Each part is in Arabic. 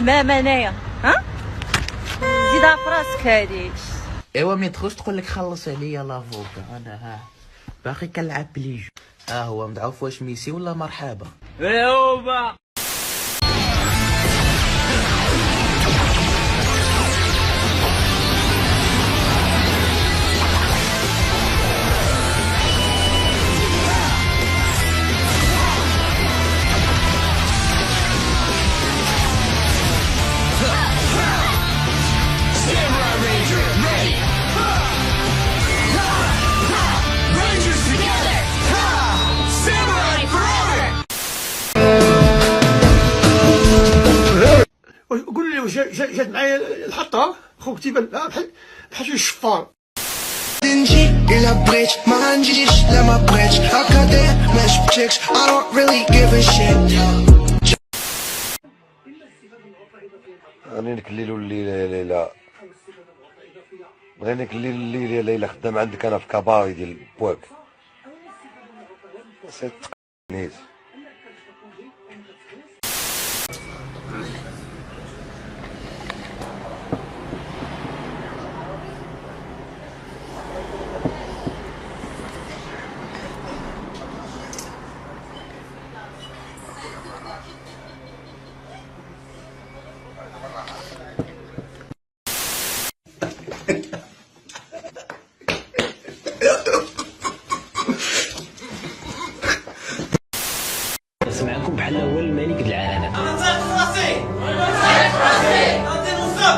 الحمام انايا. ها زيدها في راسك هادي. ايوا ما تخش تقول لك خلص عليا لافوكا. انا باقي كنلعب بليجو. هو مدعوف واش ميسي ولا مرحبا. ايوا قول لي واش جات معايا الحطه خوك تيبان بحال شي الشفار. نجي إلى بريتش ما نجيش لما بريتش هكذا مش بتشيكش I don't really give a shit. غنينك الليل والليله ليله بغينك الليل والليله ليله خدام عندك انا في كباري ديال بواك سيت نيس. نسمعكم بحال هو الملك د العالم. انا طايق في راسي غادي نوصل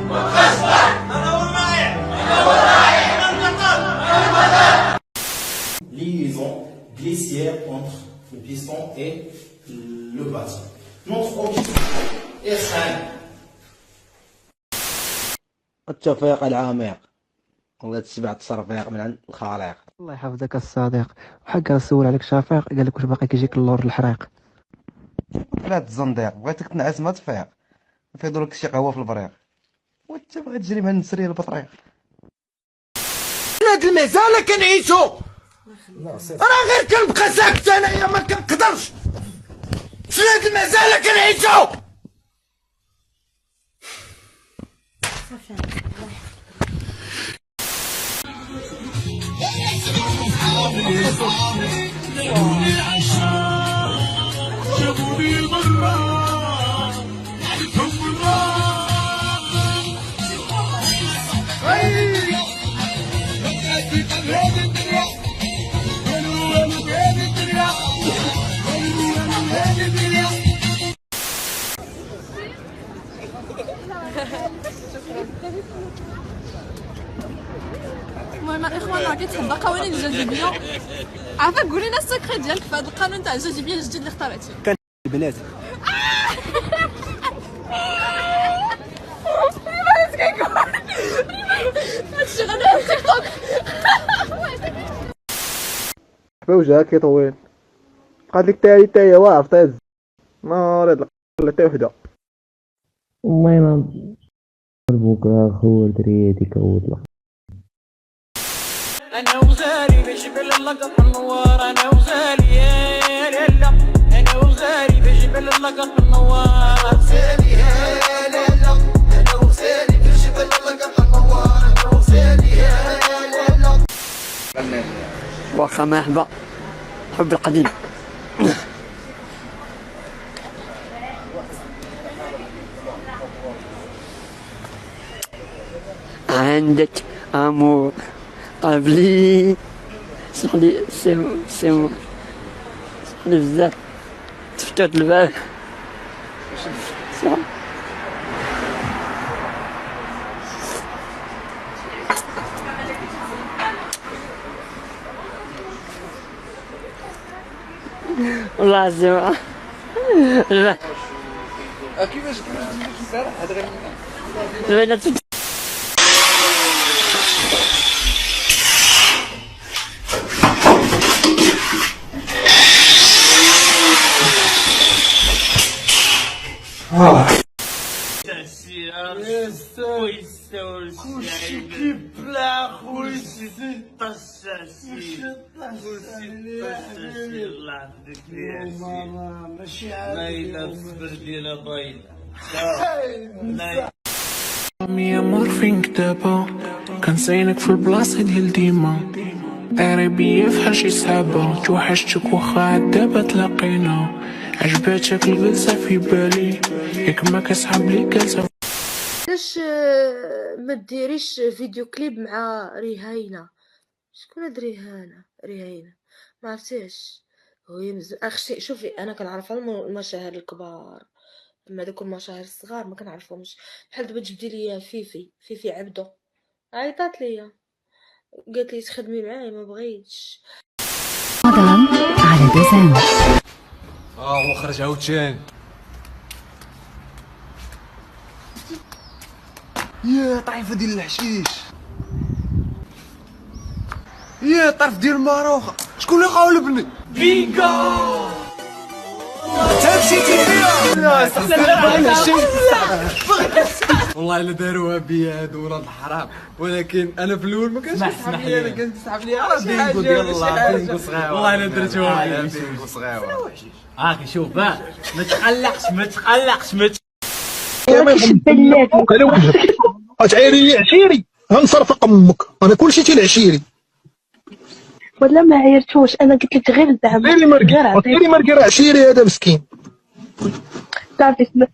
مابقاش الضحك انا هو الرائع انا البطل. Liaison glissière entre le piston et le bâton. Notre objectif est simple. التوفيق العميق ولا تسبع التصرفيق من عند الخالق. الله يحفظك الصديق. وحق نسول عليك شفيق قال لك واش باقي كيجيك اللور الحريق. لا الزنديق بغيتك تنعس ما تفيق نفيضوا لك شي قهوه في البريق وانت بغيت تجري مع النسريه البطريق. هاد المزالة كنعيشو راه غير كنبقى ساكت انايا ما كنقدرش. في هاد المزالة كنعيشو. المهم اخوانا كيتحدى قوانين الجاذبيه. عافاك قولي لنا السكري ديالك في هذا القانون تاع الجاذبيه الجديد اللي اخترعتيه. كان البنات هادشي غادي في تيك توك. وجهك كيطويل بقات لك تاهي واقف طاز ناريض ولا حتى وحده. المهم بكره خو دريتي كوت. انا وزاري بجبل اللقط النوار انا وزاري يا لالا انا وزاري بجبل اللقط النوار وزاري يا لالا انا وزاري بجبل اللقط النوار انا وزاري يا لالا. واخا مرحبا حب القديم. عندك امور قبلي صحلي سيمو صحلي بزاف تفتت البال صح. والله العظيم كيفاش امبارح هضري تاع السيارة يستوي بلا خويا ستة الشاشين الله يهديك يا ماما ماشي عادي باينة برديلة باينة يا مورفين كتابة كنسينك في البلاصة ديال ديما قريبية فحال شي سحابة توحشتك واخا عاد دابا تلاقينا عجباتك الجلسة في بالي ياك ما كسحب لي جلسة. علاش ما ديريش فيديو كليب مع ريهاينة؟ شكون هاد ريهاينة ما عرفتيش. هو اختي شوفي انا كنعرف المشاهير الكبار، اما دوك المشاهير الصغار ما كنعرفهمش. بحال دابا جبدي ليا فيفي عبدو عيطات ليا قالت لي تخدمي معايا ما بغيتش. رمضان على دوزان. هو خرج عاوتاني. يا طايفه ديال الحشيش، يا طرف ديال الماروخه، شكون اللي قاولبني؟ بينغو تمشيتي فيها والله الا داروها بيا هادو ولاد الحرام، ولكن انا في الاول ما كانش كنسحب ليها، انا كنت نسحب ليها بينغو ديال الله، بينغو صغيره والله الا درتوها بيا بينغو صغيره. هاكي شوف ما تقلقش على وجهك عشيري عشيري غنصرفق امك، انا كلشي تيل عشيري. ولا ما عيرتوش انا قلت لك غير الدعم ديري مرقي راه عشيري هذا مسكين. صافي ما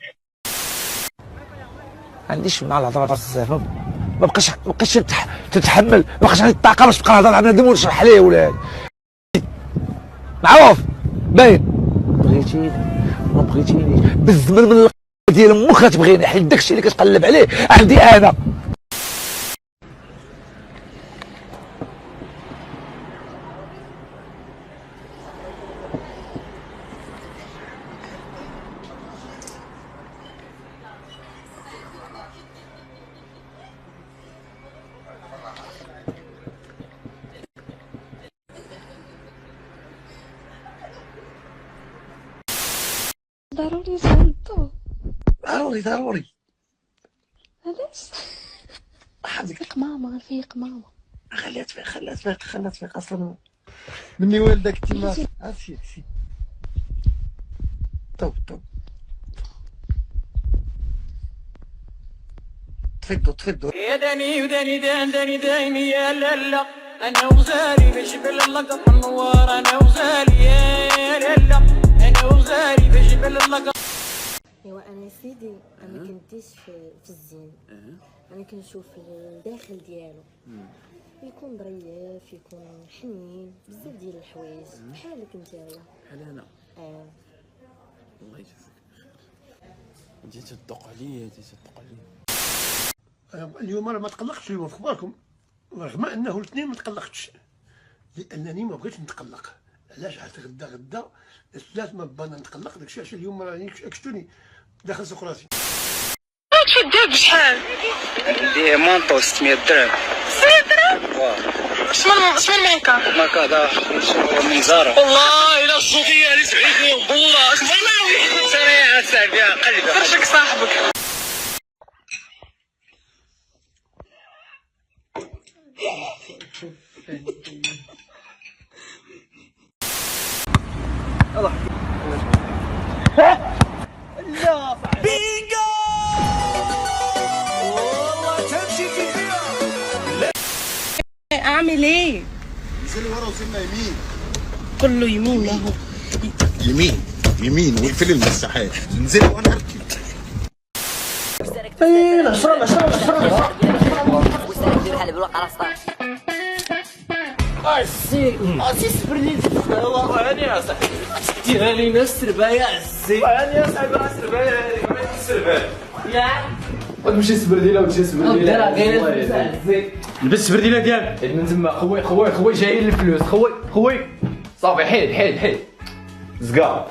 عنديش مع الهضره بزاف، ما بقاش تتحمل، ما بقاش عندي الطاقه باش نبقى نهضر مع بنادم ونشرح ليه ولا معروف باين. بغيتيني ما بغيتينيش بالزمن من ديال امك غتبغيني، حيت داكشي اللي كتقلب عليه عندي انا. ضروري نسالتو ضروري علاش؟ فيق ماما غنفيق ماما. خليها تفيق اصلا مني والدك تما عرفتي طب تفضوا يا داني داني يا لالا انا وزاري بجبل اللقط النوار، انا وزاري يا لالا انا وزاري بجبل اللقط. ايوا انا سيدي انا كنديش في الزين، انا كنشوف الداخل ديالو يكون ظريف يكون حنين بزاف ديال الحوايج بحالك نتايا بحال انا. الله يجازيك بخير. جيت تدق عليا اليوم انا ما تقلقتش اليوم في بالكم، رغم انه الاثنين ما تقلقتش لانني ما بغيتش نتقلق. علاش؟ حتى غدا الثلاث ما بانا نتقلق، داكشي علاش اليوم راني كشتوني داخل سوق راسي. هادشي ديال بشحال؟ عندي مونطو 600 درهم. 600 درهم؟ شمن الماركه هذا من زارا. والله الا الصوتيه اللي سعيدني والله والله سريعه سعيدة قلبي فرشك صاحبك. بينغو والله تمشيتي فيها. اعمل ايه؟ نزل ورا وزلنا يمين، كله يمين له يمين وقفل المساحات، نزل وانا نركب. عزي صبر لي هاني يا صاحبي ديرها لينا السربايه عزي هاني يا صاحبي السربايه هذيك ما السربايه يا غتمشي السبرديله وتمشي السبرديله عزي لبس السبرديله ديالك من تما خوي جايين الفلوس خوي صافي حيد زكا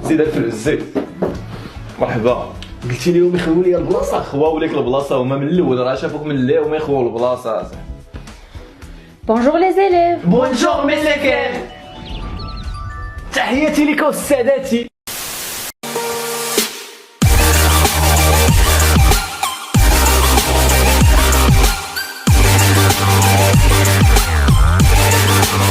زيد الفلوس زيد مرحبا قلتي لهم يخويو لي البلاصه خواو لك البلاصه هما من الاول راه شافوك من اللي وما يخواو البلاصه. بونجور لي زيليف. بونجور ملكان تحياتي لكم سادتي.